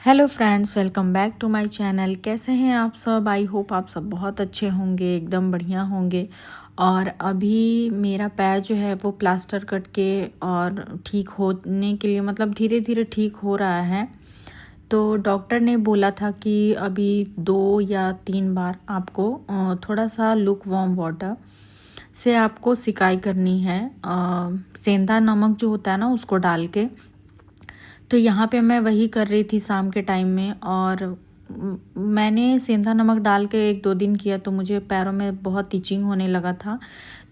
Hello friends, welcome back to my channel. कैसे हैं आप सब? आई होप आप सब बहुत अच्छे होंगे, एकदम बढ़िया होंगे। और अभी मेरा पैर जो है वो प्लास्टर कट के और ठीक होने के लिए मतलब धीरे धीरे ठीक हो रहा है। तो डॉक्टर ने बोला था कि अभी 2 या 3 बार आपको थोड़ा सा लुक वार्म वाटर से आपको सिकाई करनी है। सेंधा नमक जो होता है ना, उसको डाल के। तो यहाँ पे मैं वही कर रही थी शाम के टाइम में। और मैंने सेंधा नमक डाल के 1-2 दिन किया तो मुझे पैरों में बहुत इचिंग होने लगा था।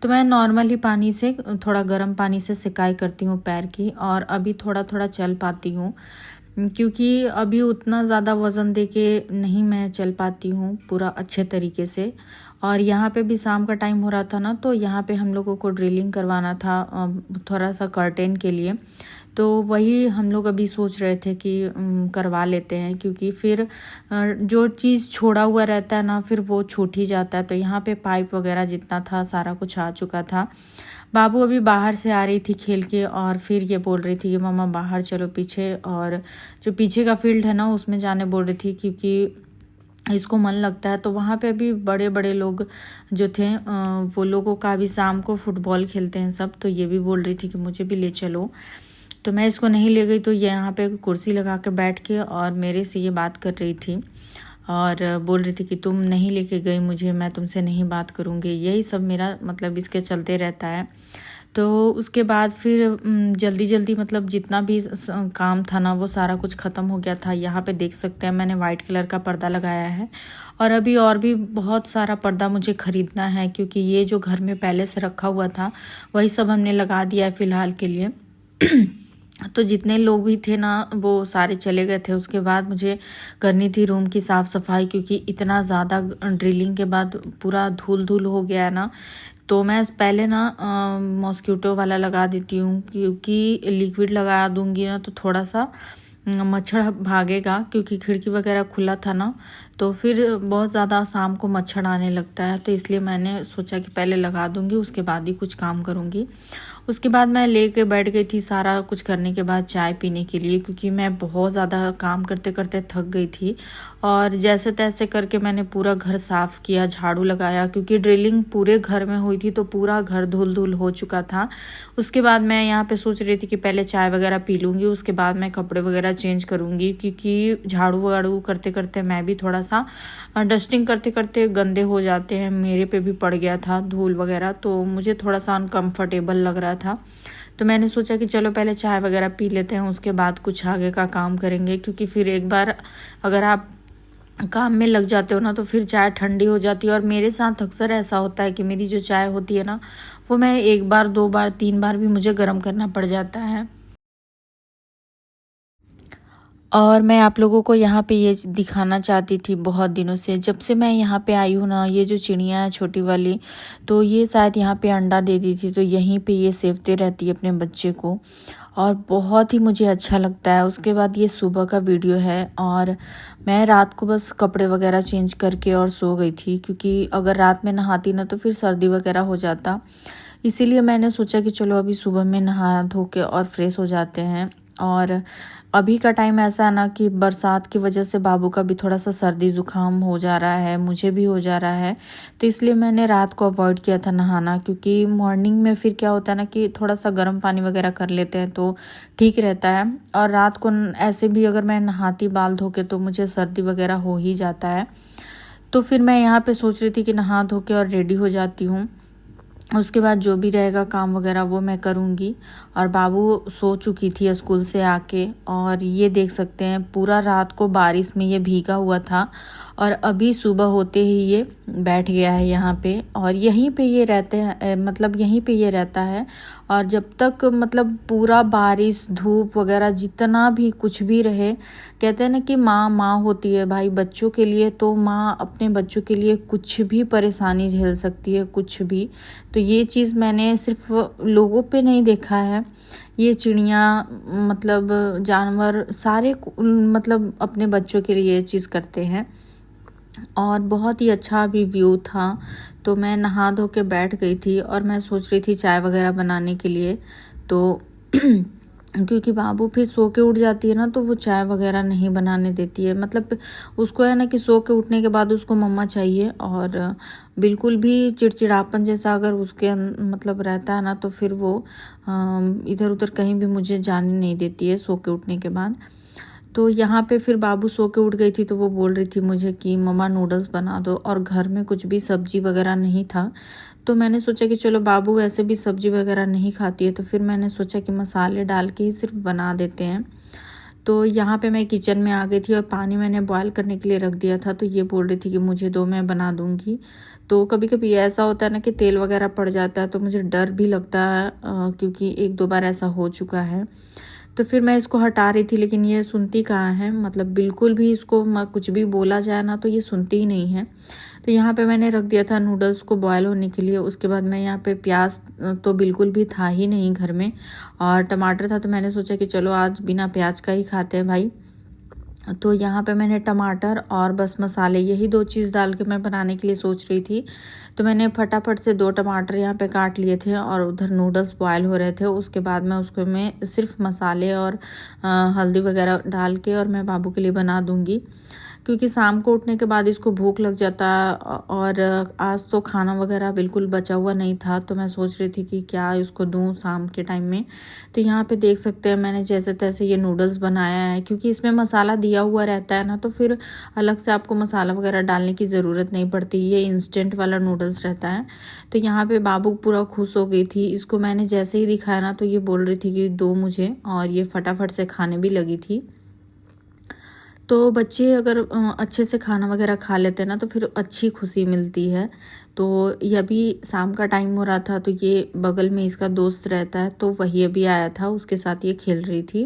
तो मैं नॉर्मल ही पानी से, थोड़ा गर्म पानी से सिकाई करती हूँ पैर की। और अभी थोड़ा थोड़ा चल पाती हूँ, क्योंकि अभी उतना ज़्यादा वज़न दे के नहीं मैं चल पाती हूँ पूरा अच्छे तरीके से। और यहाँ पे भी शाम का टाइम हो रहा था ना, तो यहाँ पे हम लोगों को ड्रिलिंग करवाना था थोड़ा सा कर्टेन के लिए। तो वही हम लोग अभी सोच रहे थे कि करवा लेते हैं, क्योंकि फिर जो चीज़ छोड़ा हुआ रहता है ना, फिर वो छूट ही जाता है। तो यहाँ पे पाइप वगैरह जितना था सारा कुछ आ चुका था। बाबू अभी बाहर से आ रही थी खेल के, और फिर ये बोल रही थी कि मम्मा बाहर चलो पीछे। और जो पीछे का फील्ड है ना, उसमें जाने बोल रही थी, क्योंकि इसको मन लगता है। तो वहाँ पे अभी बड़े बड़े लोग जो थे वो लोगों का भी शाम को फुटबॉल खेलते हैं सब। तो ये भी बोल रही थी कि मुझे भी ले चलो। तो मैं इसको नहीं ले गई। तो ये यहाँ पे कुर्सी लगा के बैठ के और मेरे से ये बात कर रही थी, और बोल रही थी कि तुम नहीं लेके गई मुझे, मैं तुमसे नहीं बात करूँगी। यही सब मेरा मतलब इसके चलते रहता है। तो उसके बाद फिर जल्दी जल्दी मतलब जितना भी काम था ना, वो सारा कुछ ख़त्म हो गया था। यहाँ पे देख सकते हैं मैंने वाइट कलर का पर्दा लगाया है। और अभी और भी बहुत सारा पर्दा मुझे ख़रीदना है, क्योंकि ये जो घर में पहले से रखा हुआ था वही सब हमने लगा दिया है फ़िलहाल के लिए। तो जितने लोग भी थे ना, वो सारे चले गए थे। उसके बाद मुझे करनी थी रूम की साफ़ सफाई, क्योंकि इतना ज़्यादा ड्रिलिंग के बाद पूरा धूल धूल हो गया है ना। तो मैं पहले ना मॉस्किटो वाला लगा देती हूँ, क्योंकि लिक्विड लगा दूँगी ना तो थोड़ा सा मच्छर भागेगा, क्योंकि खिड़की वगैरह खुला था ना, तो फिर बहुत ज़्यादा शाम को मच्छर आने लगता है। तो इसलिए मैंने सोचा कि पहले लगा दूँगी, उसके बाद ही कुछ काम करूँगी। उसके बाद मैं लेके बैठ गई थी सारा कुछ करने के बाद चाय पीने के लिए, क्योंकि मैं बहुत ज़्यादा काम करते करते थक गई थी। और जैसे तैसे करके मैंने पूरा घर साफ़ किया, झाड़ू लगाया, क्योंकि ड्रिलिंग पूरे घर में हुई थी तो पूरा घर धुल धुल हो चुका था। उसके बाद मैं यहाँ पे सोच रही थी कि पहले चाय वगैरह पी लूँगी, उसके बाद मैं कपड़े वगैरह चेंज करूँगी, क्योंकि झाड़ू वाड़ू करते करते मैं भी थोड़ा सा डस्टिंग करते करते गंदे हो जाते हैं। मेरे पे भी पड़ गया था धूल वगैरह, तो मुझे थोड़ा सा अनकम्फर्टेबल लग रहा था। तो मैंने सोचा कि चलो पहले चाय वगैरह पी लेते हैं, उसके बाद कुछ आगे का काम करेंगे। क्योंकि फिर एक बार अगर आप काम में लग जाते हो ना, तो फिर चाय ठंडी हो जाती है। और मेरे साथ अक्सर ऐसा होता है कि मेरी जो चाय होती है ना, वो मैं 1 बार 2 बार 3 बार भी मुझे गर्म करना पड़ जाता है। और मैं आप लोगों को यहाँ पे ये दिखाना चाहती थी बहुत दिनों से, जब से मैं यहाँ पे आई हूँ ना। ये जो चिड़िया है छोटी वाली, तो ये शायद यहाँ पे अंडा दे दी थी, तो यहीं पे ये सेवते रहती है अपने बच्चे को, और बहुत ही मुझे अच्छा लगता है। उसके बाद ये सुबह का वीडियो है, और मैं रात को बस कपड़े वगैरह चेंज करके और सो गई थी, क्योंकि अगर रात में नहाती ना तो फिर सर्दी वगैरह हो जाता। इसीलिए मैंने सोचा कि चलो अभी सुबह में नहा धो के और फ्रेश हो जाते हैं। और अभी का टाइम ऐसा है ना कि बरसात की वजह से बाबू का भी थोड़ा सा सर्दी ज़ुकाम हो जा रहा है, मुझे भी हो जा रहा है। तो इसलिए मैंने रात को अवॉइड किया था नहाना, क्योंकि मॉर्निंग में फिर क्या होता है ना कि थोड़ा सा गर्म पानी वगैरह कर लेते हैं तो ठीक रहता है। और रात को ऐसे भी अगर मैं नहाती बाल धो के तो मुझे सर्दी वगैरह हो ही जाता है। तो फिर मैं यहाँ पे सोच रही थी कि नहा धो के और रेडी हो जाती हूँ, उसके बाद जो भी रहेगा काम वगैरह वो मैं करूँगी। और बाबू सो चुकी थी स्कूल से आके, और ये देख सकते हैं पूरा रात को बारिश में ये भीगा हुआ था, और अभी सुबह होते ही ये बैठ गया है यहाँ पे। और यहीं पे ये रहते हैं, मतलब यहीं पे ये रहता है। और जब तक मतलब पूरा बारिश धूप वगैरह जितना भी कुछ भी रहे, कहते हैं ना कि माँ माँ होती है भाई बच्चों के लिए। तो माँ अपने बच्चों के लिए कुछ भी परेशानी झेल सकती है, कुछ भी। तो ये चीज़ मैंने सिर्फ लोगों पे नहीं देखा है, ये चिड़िया मतलब जानवर सारे मतलब अपने बच्चों के लिए ये चीज़ करते हैं। और बहुत ही अच्छा भी व्यू था। तो मैं नहा धो के बैठ गई थी, और मैं सोच रही थी चाय वगैरह बनाने के लिए। तो क्योंकि बाबू फिर सो के उठ जाती है ना, तो वो चाय वगैरह नहीं बनाने देती है। मतलब उसको है ना कि सो के उठने के बाद उसको मम्मा चाहिए, और बिल्कुल भी चिड़चिड़ापन जैसा अगर उसके मतलब रहता है ना, तो फिर वो इधर उधर कहीं भी मुझे जाने नहीं देती है सो के उठने के बाद। तो यहाँ पे फिर बाबू सो के उठ गई थी, तो वो बोल रही थी मुझे कि मम्मा नूडल्स बना दो, और घर में कुछ भी सब्जी वगैरह नहीं था। तो मैंने सोचा कि चलो बाबू वैसे भी सब्जी वगैरह नहीं खाती है, तो फिर मैंने सोचा कि मसाले डाल के ही सिर्फ बना देते हैं। तो यहाँ पे मैं किचन में आ गई थी और पानी मैंने बॉयल करने के लिए रख दिया था। तो ये बोल रही थी कि मुझे दो, मैं बना दूँगी। तो कभी कभी ऐसा होता है ना कि तेल वगैरह पड़ जाता है, तो मुझे डर भी लगता है, क्योंकि एक दो बार ऐसा हो चुका है। तो फिर मैं इसको हटा रही थी, लेकिन ये सुनती कहाँ है। मतलब बिल्कुल भी इसको कुछ भी बोला जाए ना, तो ये सुनती ही नहीं है। तो यहाँ पे मैंने रख दिया था नूडल्स को बॉयल होने के लिए। उसके बाद मैं यहाँ पे प्याज तो बिल्कुल भी था ही नहीं घर में, और टमाटर था, तो मैंने सोचा कि चलो आज बिना प्याज का ही खाते हैं भाई। तो यहाँ पे मैंने टमाटर और बस मसाले, यही दो चीज़ डाल के मैं बनाने के लिए सोच रही थी। तो मैंने फटाफट से 2 टमाटर यहाँ पे काट लिए थे, और उधर नूडल्स बॉयल हो रहे थे। उसके बाद मैं उसको सिर्फ मसाले और हल्दी वगैरह डाल के और मैं बाबू के लिए बना दूँगी, क्योंकि शाम को उठने के बाद इसको भूख लग जाता है। और आज तो खाना वगैरह बिल्कुल बचा हुआ नहीं था, तो मैं सोच रही थी कि क्या इसको दूँ शाम के टाइम में। तो यहाँ पे देख सकते हैं मैंने जैसे तैसे ये नूडल्स बनाया है, क्योंकि इसमें मसाला दिया हुआ रहता है ना, तो फिर अलग से आपको मसाला वगैरह डालने की ज़रूरत नहीं पड़ती। ये इंस्टेंट वाला नूडल्स रहता है। तो यहाँ पे बाबू पूरा खुश हो गई थी। इसको मैंने जैसे ही दिखाया ना, तो ये बोल रही थी कि दो मुझे, और ये फटाफट से खाने भी लगी थी। तो बच्चे अगर अच्छे से खाना वगैरह खा लेते हैं ना, तो फिर अच्छी खुशी मिलती है। तो ये अभी शाम का टाइम हो रहा था, तो ये बगल में इसका दोस्त रहता है, तो वही अभी आया था, उसके साथ ये खेल रही थी।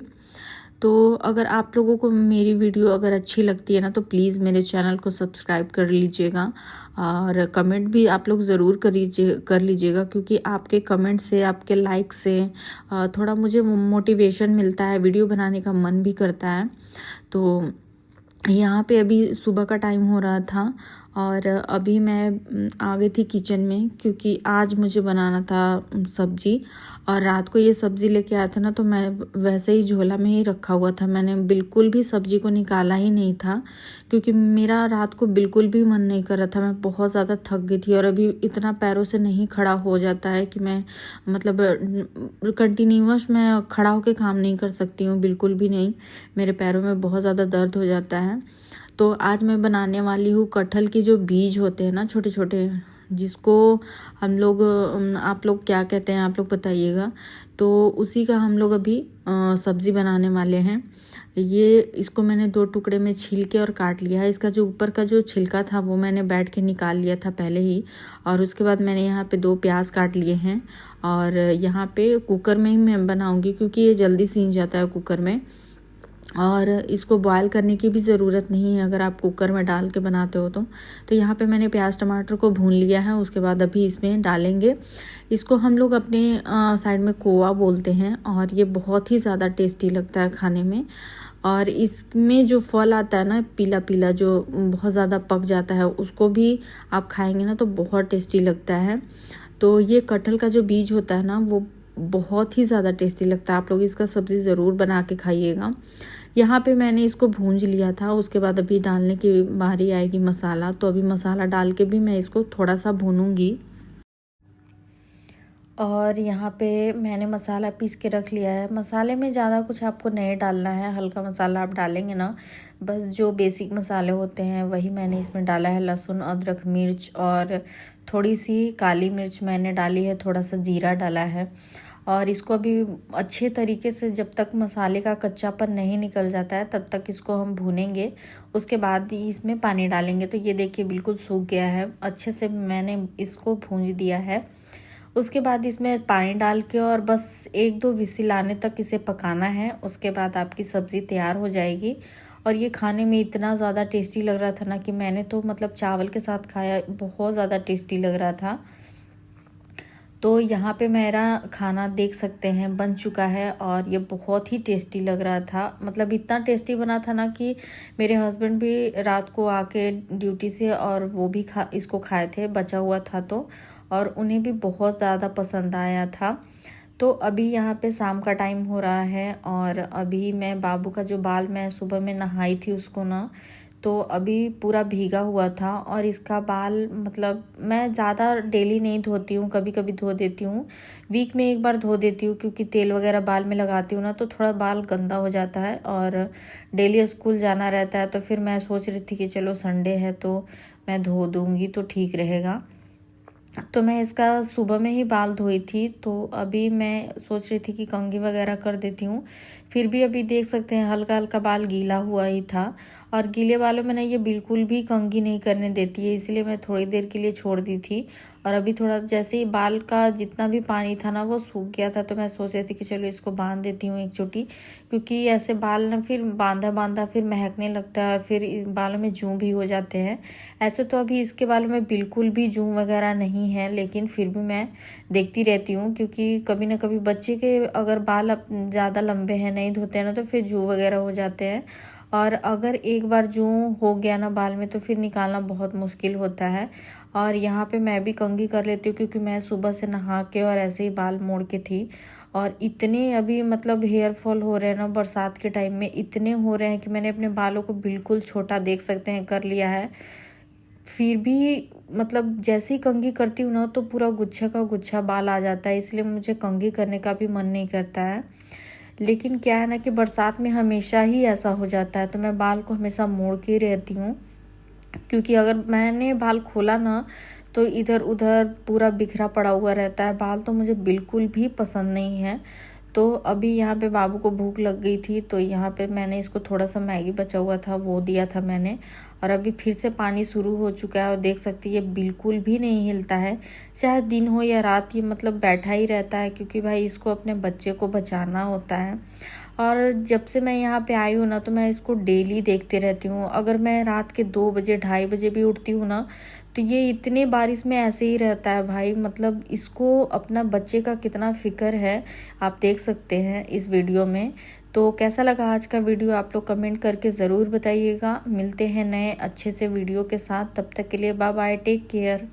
तो अगर आप लोगों को मेरी वीडियो अगर अच्छी लगती है ना, तो प्लीज़ मेरे चैनल को सब्सक्राइब कर लीजिएगा, और कमेंट भी आप लोग ज़रूर कर लीजिएगा, क्योंकि आपके कमेंट से, आपके लाइक से थोड़ा मुझे मोटिवेशन मिलता है, वीडियो बनाने का मन भी करता है। तो यहाँ पे अभी सुबह का टाइम हो रहा था, और अभी मैं आ गई थी किचन में, क्योंकि आज मुझे बनाना था सब्जी। और रात को ये सब्ज़ी लेके आया था ना, तो मैं वैसे ही झोला में ही रखा हुआ था। मैंने बिल्कुल भी सब्ज़ी को निकाला ही नहीं था, क्योंकि मेरा रात को बिल्कुल भी मन नहीं कर रहा था। मैं बहुत ज़्यादा थक गई थी, और अभी इतना पैरों से नहीं खड़ा हो जाता है कि मैं मतलब कंटिन्यूअस मैं खड़ा होकर काम नहीं कर सकती हूँ, बिल्कुल भी नहीं। मेरे पैरों में बहुत ज़्यादा दर्द हो जाता है। तो आज मैं बनाने वाली हूँ कटहल की जो बीज होते हैं ना, छोटे छोटे, जिसको हम लोग आप लोग क्या कहते हैं आप लोग बताइएगा। तो उसी का हम लोग अभी सब्ज़ी बनाने वाले हैं। ये इसको मैंने 2 टुकड़े में छील के और काट लिया है। इसका जो ऊपर का जो छिलका था वो मैंने बैठ के निकाल लिया था पहले ही। और उसके बाद मैंने यहाँ पे 2 प्याज काट लिए हैं, और यहाँ पे कुकर में ही मैं बनाऊँगी, क्योंकि ये जल्दी सीज जाता है कुकर में, और इसको बॉयल करने की भी ज़रूरत नहीं है अगर आप कुकर में डाल के बनाते हो तो यहाँ पे मैंने प्याज टमाटर को भून लिया है। उसके बाद अभी इसमें डालेंगे, इसको हम लोग अपने साइड में कोवा बोलते हैं, और ये बहुत ही ज़्यादा टेस्टी लगता है खाने में। और इसमें जो फल आता है ना पीला पीला, जो बहुत ज़्यादा पक जाता है, उसको भी आप खाएंगे ना तो बहुत टेस्टी लगता है। तो ये कटहल का जो बीज होता है ना, वो बहुत ही ज़्यादा टेस्टी लगता है। आप लोग इसका सब्ज़ी ज़रूर बना के खाइएगा। यहाँ पे मैंने इसको भूंज लिया था। उसके बाद अभी डालने की बारी आएगी मसाला, तो अभी मसाला डाल के भी मैं इसको थोड़ा सा भूनूंगी। और यहाँ पे मैंने मसाला पीस के रख लिया है। मसाले में ज़्यादा कुछ आपको नहीं डालना है, हल्का मसाला आप डालेंगे ना, बस जो बेसिक मसाले होते हैं वही मैंने इसमें डाला है। लहसुन, अदरक, मिर्च और थोड़ी सी काली मिर्च मैंने डाली है, थोड़ा सा जीरा डाला है। और इसको अभी अच्छे तरीके से, जब तक मसाले का कच्चापन नहीं निकल जाता है तब तक इसको हम भूनेंगे। उसके बाद ही इसमें पानी डालेंगे। तो ये देखिए बिल्कुल सूख गया है, अच्छे से मैंने इसको भून दिया है। उसके बाद इसमें पानी डाल के और बस 1-2 विसिल आने तक इसे पकाना है। उसके बाद आपकी सब्ज़ी तैयार हो जाएगी। और ये खाने में इतना ज़्यादा टेस्टी लग रहा था ना कि मैंने तो मतलब चावल के साथ खाया, बहुत ज़्यादा टेस्टी लग रहा था। तो यहाँ पे मेरा खाना देख सकते हैं बन चुका है, और ये बहुत ही टेस्टी लग रहा था। मतलब इतना टेस्टी बना था ना कि मेरे हस्बैंड भी रात को आके ड्यूटी से, और वो भी इसको खाए थे, बचा हुआ था तो, और उन्हें भी बहुत ज़्यादा पसंद आया था। तो अभी यहाँ पे शाम का टाइम हो रहा है और अभी मैं बाबू का जो बाल मैं सुबह में नहाई थी उसको ना, तो अभी पूरा भीगा हुआ था। और इसका बाल मतलब मैं ज़्यादा डेली नहीं धोती हूँ, कभी कभी धो देती हूँ, वीक में एक बार धो देती हूँ, क्योंकि तेल वगैरह बाल में लगाती हूँ ना तो थोड़ा बाल गंदा हो जाता है और डेली स्कूल जाना रहता है। तो फिर मैं सोच रही थी कि चलो संडे है तो मैं धो दूँगी तो ठीक रहेगा। तो मैं इसका सुबह में ही बाल धोई थी, तो अभी मैं सोच रही थी कि कंघी वगैरह कर देती हूँ। फिर भी अभी देख सकते हैं हल्का हल्का बाल गीला हुआ ही था, और गीले बालों में ना ये बिल्कुल भी कंघी नहीं करने देती है, इसलिए मैं थोड़ी देर के लिए छोड़ दी थी। और अभी थोड़ा जैसे ही बाल का जितना भी पानी था ना वो सूख गया था, तो मैं सोच रही थी कि चलो इसको बांध देती हूँ एक चोटी, क्योंकि ऐसे बाल ना फिर बांधा बांधा फिर महकने लगता है और फिर बालों में जूं भी हो जाते हैं। ऐसे तो अभी इसके बालों में बिल्कुल भी जूं वगैरह नहीं है, लेकिन फिर भी मैं देखती रहती हूँ, क्योंकि कभी ना कभी बच्चे के अगर बाल ज़्यादा लंबे हैं नहीं धोते हैं ना तो फिर जूं वगैरह हो जाते हैं। और अगर एक बार जूं हो गया ना बाल में तो फिर निकालना बहुत मुश्किल होता है। और यहाँ पे मैं भी कंघी कर लेती हूँ, क्योंकि मैं सुबह से नहा के और ऐसे ही बाल मोड़ के थी। और इतने अभी मतलब हेयर फॉल हो रहे हैं ना बरसात के टाइम में, इतने हो रहे हैं कि मैंने अपने बालों को बिल्कुल छोटा देख सकते हैं कर लिया है। फिर भी मतलब जैसे ही कंघी करती हूँ ना तो पूरा गुच्छा का गुच्छा बाल आ जाता है, इसलिए मुझे कंघी करने का भी मन नहीं करता है। लेकिन क्या है ना कि बरसात में हमेशा ही ऐसा हो जाता है, तो मैं बाल को हमेशा मोड़ के ही रहती हूँ, क्योंकि अगर मैंने बाल खोला ना तो इधर उधर पूरा बिखरा पड़ा हुआ रहता है बाल, तो मुझे बिल्कुल भी पसंद नहीं है। तो अभी यहाँ पे बाबू को भूख लग गई थी, तो यहाँ पे मैंने इसको थोड़ा सा मैगी बचा हुआ था वो दिया था मैंने। और अभी फिर से पानी शुरू हो चुका है और देख सकती है ये बिल्कुल भी नहीं हिलता है, चाहे दिन हो या रात, ये मतलब बैठा ही रहता है, क्योंकि भाई इसको अपने बच्चे को बचाना होता है। और जब से मैं यहाँ पे आई हूँ ना तो मैं इसको डेली देखते रहती हूँ। अगर मैं रात के 2 बजे 2:30 बजे भी उठती हूँ ना तो ये इतने बारिश में ऐसे ही रहता है भाई, मतलब इसको अपना बच्चे का कितना फिक्र है आप देख सकते हैं इस वीडियो में। तो कैसा लगा आज का वीडियो आप लोग कमेंट करके ज़रूर बताइएगा। मिलते हैं नए अच्छे से वीडियो के साथ, तब तक के लिए बाय बाय, टेक केयर।